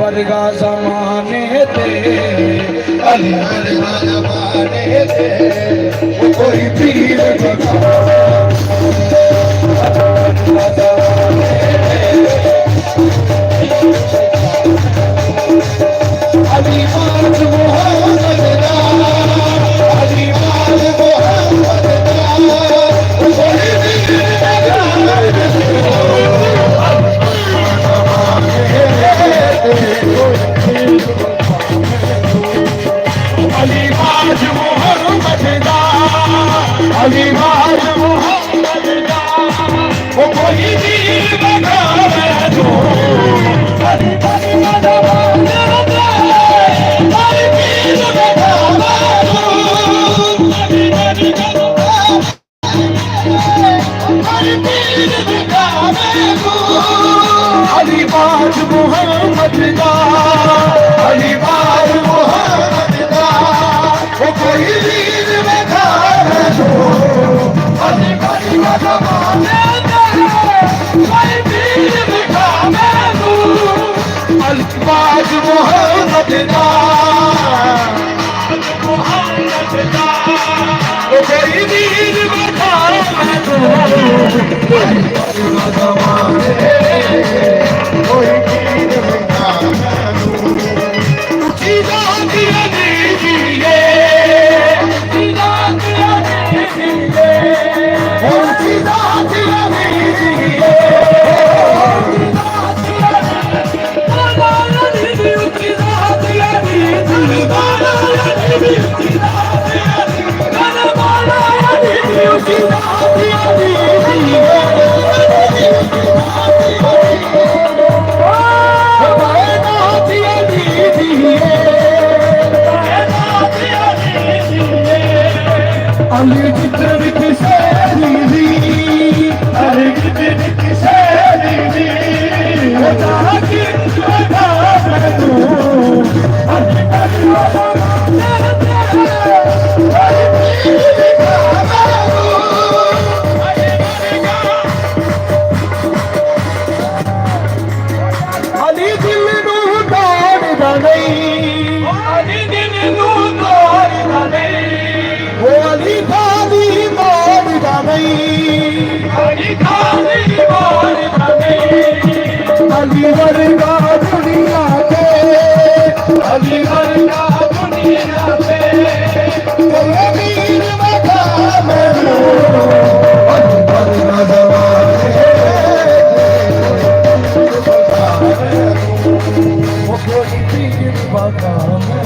वर्गा ज़माने ते अली वर्गा ज़माने ते वो कोई पीर अली बाज मोहम्मद दा अली बाज मोहम्मद दा कोई अली बाज मोहम्मद दा अली बाज मोहम्मद दा वो कोई पीर बगावे तो अली बाज अली बाज मोहम्मद दा अली बाज मोहम्मद दा वो कोई वीर बगावे तो अली बाज ज़माने ते कोई वीर बगावे तो अली बाज मोहम्मद दा मोहम्मद दा वो कोई वीर बगावे तो अली बाज ज़माने कोई वीर बगावे तो ऊंची जात अली दिए ऊंची जात अली दिए ऊंची जात अली दिए ऊंची जात अली अली जिधर किसे दी अली जिधर किसे दी वो जहाँ की जगह में तू अली अली दिल नू तोड़दा नहीं अली दिल नू तोड़दा नहीं वो अली खाली मोड़दा नहीं अली खाली मोड़दा नहीं अली वर्गा दुनिया पे अली वर्गा दुनिया पे कोई वीर बगावे अली वर्गा ज़माने वो कोई पीर बगावे